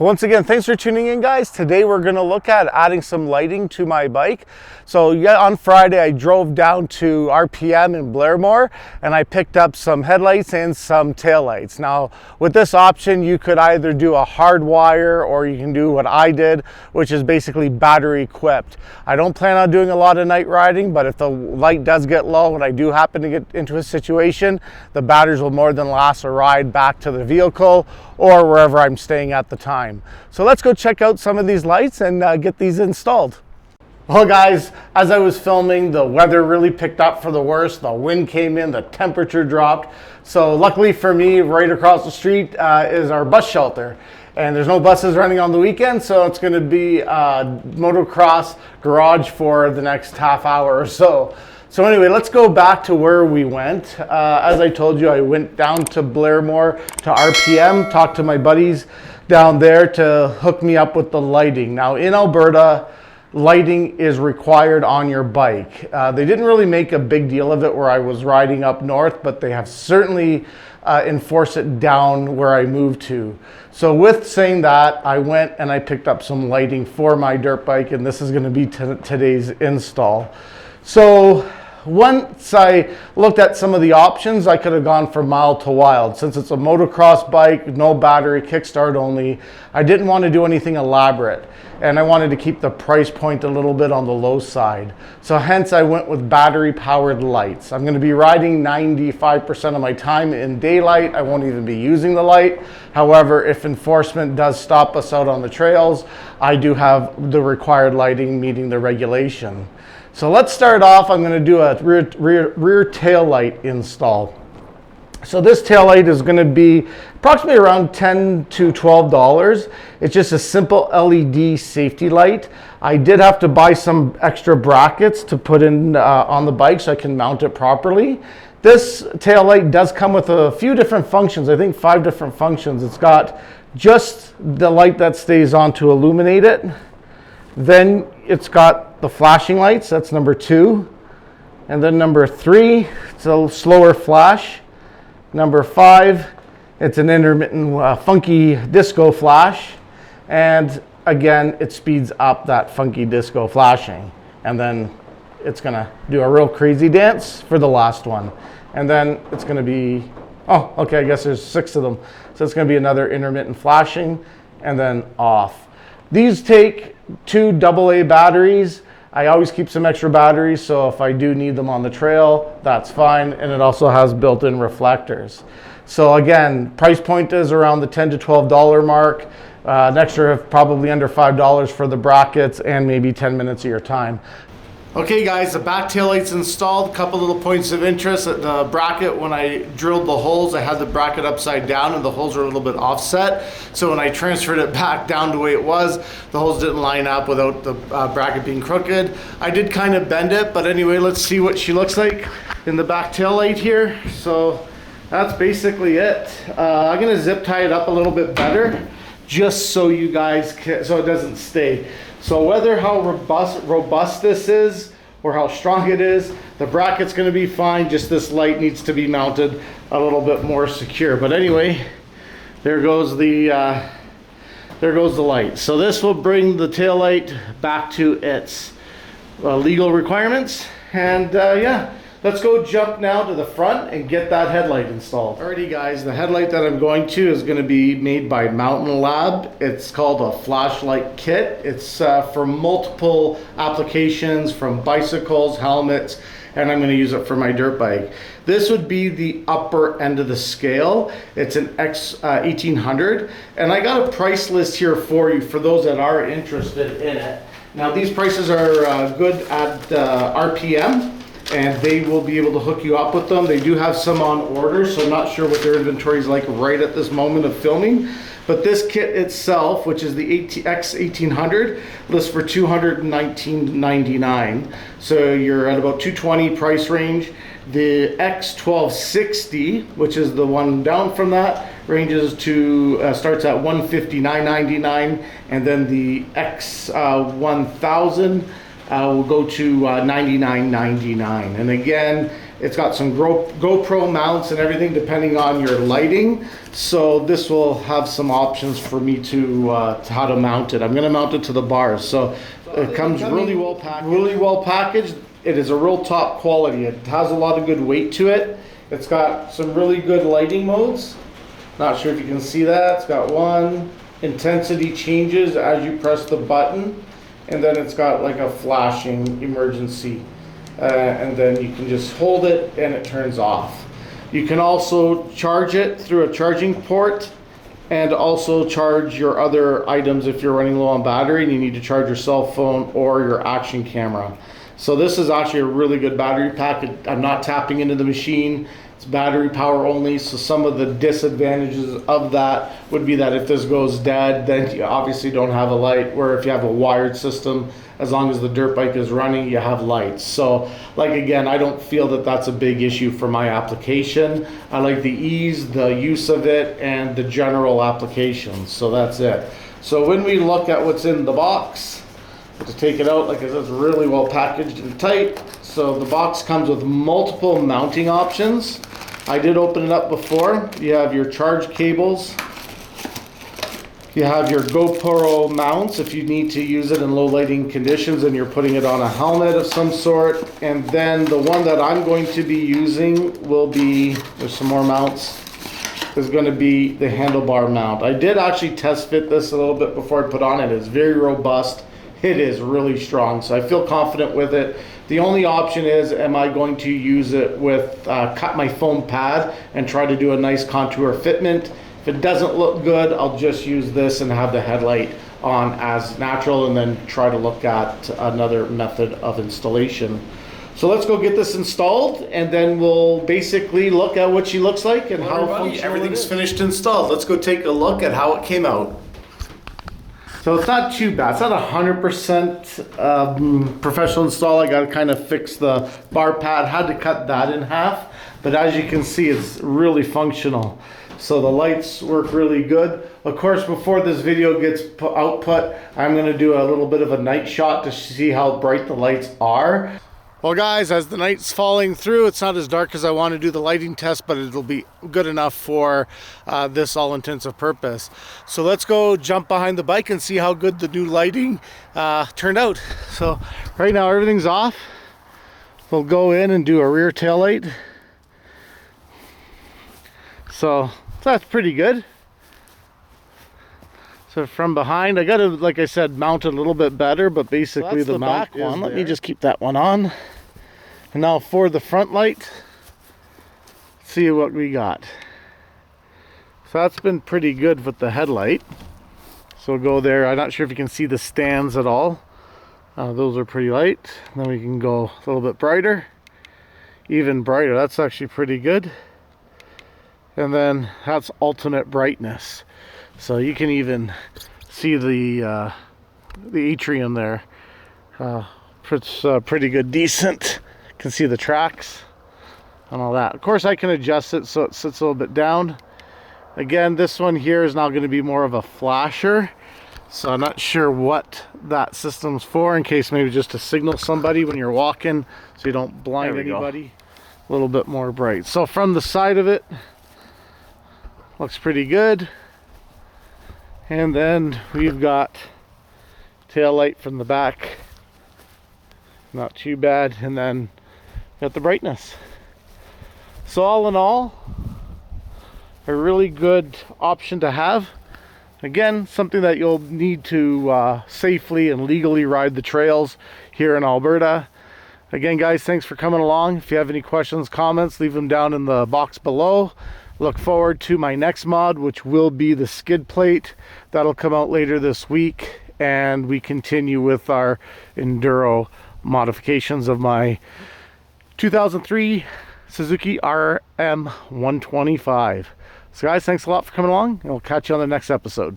Once again, thanks for tuning in, guys. Today we're going to look at adding some lighting to my bike. So yeah, on Friday I drove down to RPM in Blairmore and I picked up some headlights and some taillights. Now with this option you could either do a hard wire or you can do what I did, which is basically battery equipped. I don't plan on doing a lot of night riding, but if the light does get low and I do happen to get into a situation, the batteries will more than last a ride back to the vehicle or wherever I'm staying at the time. So let's go check out some of these lights and get these installed. Well guys, as I was filming, the weather really picked up for the worst. The wind came in, the temperature dropped. So luckily for me, right across the street is our bus shelter. And there's no buses running on the weekend, so it's gonna be a motocross garage for the next half hour or so. So anyway, let's go back to where we went. As I told you, I went down to Blairmore to RPM, talked to my buddies down there to hook me up with the lighting. Now in Alberta, lighting is required on your bike. They didn't really make a big deal of it where I was riding up north, but they have certainly enforced it down where I moved to. So with saying that, I went and I picked up some lighting for my dirt bike, and this is gonna be today's install. So once I looked at some of the options, I could have gone from mild to wild. Since it's a motocross bike, no battery, kickstart only, I didn't want to do anything elaborate. And I wanted to keep the price point a little bit on the low side. So hence I went with battery powered lights. I'm going to be riding 95% of my time in daylight. I won't even be using the light. However, if enforcement does stop us out on the trails, I do have the required lighting meeting the regulation. So let's start off. I'm going to do a rear tail light install. So this tail light is going to be approximately around $10 to $12. It's just a simple LED safety light. I did have to buy some extra brackets to put in on the bike so I can mount it properly. This tail light does come with a few different functions. I think 5 different functions. It's got just the light that stays on to illuminate it. Then it's got the flashing lights, that's number 2. And then number 3, it's a slower flash. Number 5, it's an intermittent funky disco flash. And again, it speeds up that funky disco flashing. And then it's gonna do a real crazy dance for the last one. And then it's gonna be, oh, okay, I guess there's 6 of them. So it's gonna be another intermittent flashing and then off. These take 2 AA batteries. I always keep some extra batteries, so if I do need them on the trail, that's fine. And it also has built-in reflectors. So again, price point is around the $10 to $12 mark. An extra probably under $5 for the brackets and maybe 10 minutes of your time. Okay guys, the back taillight's installed. A couple little points of interest. The bracket, when I drilled the holes, I had the bracket upside down and the holes are a little bit offset. So when I transferred it back down the way it was, the holes didn't line up without the bracket being crooked. I did kind of bend it, but anyway, let's see what she looks like in the back taillight here. So that's basically it. I'm gonna zip tie it up a little bit better, just so you guys can, so it doesn't stay. So whether how robust this is or how strong it is, the bracket's gonna be fine, just this light needs to be mounted a little bit more secure. But anyway, there goes the light. So this will bring the tail light back to its legal requirements. And yeah, let's go jump now to the front and get that headlight installed. Alrighty guys, the headlight that I'm going to is going to be made by Mountain Lab. It's called a flashlight kit. It's for multiple applications, from bicycles, helmets, and I'm going to use it for my dirt bike. This would be the upper end of the scale. It's an X1800, and I got a price list here for you for those that are interested in it. Now these prices are good at RPM. And they will be able to hook you up with them. They do have some on order, so I'm not sure what their inventory is like right at this moment of filming. But this kit itself, which is the X1800, lists for $219.99. So you're at about $220 price range. The X1260, which is the one down from that, ranges to starts at $159.99, and then the X1000 will go to $99.99. And again, It's got some GoPro mounts and everything depending on your lighting. So this will have some options for me to how to mount it. I'm going to mount it to the bars. So it comes really well packaged. It is a real top quality. It has a lot of good weight to it. It's got some really good lighting modes. Not sure if you can see that. It's got one, intensity changes as you press the button, and then it's got like a flashing emergency, and then you can just hold it and it turns off. You can also charge it through a charging port and also charge your other items if you're running low on battery and you need to charge your cell phone or your action camera. So this is actually a really good battery pack. I'm not tapping into the machine. It's battery power only, so some of the disadvantages of that would be that if this goes dead, then you obviously don't have a light, where if you have a wired system, as long as the dirt bike is running, you have lights. So like, again, I don't feel that that's a big issue for my application. I like the ease, the use of it, and the general application. So that's it. So when we look at what's in the box, to take it out, like I said, it's really well packaged and tight. So the box comes with multiple mounting options. I did open it up before. You have your charge cables. You have your GoPro mounts if you need to use it in low lighting conditions and you're putting it on a helmet of some sort. And then the one that I'm going to be using will be, there's some more mounts, is going to be the handlebar mount. I did actually test fit this a little bit before I put on it. It's very robust. It is really strong, so I feel confident with it. The only option is, am I going to use it with, cut my foam pad and try to do a nice contour fitment. If it doesn't look good, I'll just use this and have the headlight on as natural and then try to look at another method of installation. So let's go get this installed and then we'll basically look at what she looks like and how functional everything's finished installed. Let's go take a look at how it came out. So it's not too bad. It's not 100% professional install. I got to kind of fix the bar pad. Had to cut that in half. But as you can see, it's really functional. So the lights work really good. Of course, before this video gets output, I'm going to do a little bit of a night shot to see how bright the lights are. Well guys, as the night's falling through, it's not as dark as I want to do the lighting test, but it'll be good enough for this all intensive purpose. So let's go jump behind the bike and see how good the new lighting turned out. So right now everything's off. We'll go in and do a rear tail light. So that's pretty good. So from behind, I got to, like I said, mount it a little bit better, but basically so the back one. Let me just keep that one on. And now for the front light, see what we got. So that's been pretty good with the headlight. So we'll go there. I'm not sure if you can see the stands at all. Those are pretty light. Then we can go a little bit brighter, even brighter. That's actually pretty good. And then that's alternate brightness. So you can even see the atrium there. It's pretty good, decent. Can see the tracks and all that. Of course, I can adjust it so it sits a little bit down. Again, this one here is now going to be more of a flasher. So I'm not sure what that system's for, in case maybe just to signal somebody when you're walking so you don't blind anybody. A little bit more bright. So from the side of it, looks pretty good. And then we've got tail light from the back, not too bad, and then got the brightness. So all in all, a really good option to have. Again, something that you'll need to safely and legally ride the trails here in Alberta. Again guys, thanks for coming along. If you have any questions, comments, leave them down in the box below. Look forward to my next mod, which will be the skid plate. That'll come out later this week, and we continue with our enduro modifications of my 2003 Suzuki RM125. So guys, thanks a lot for coming along, and we'll catch you on the next episode.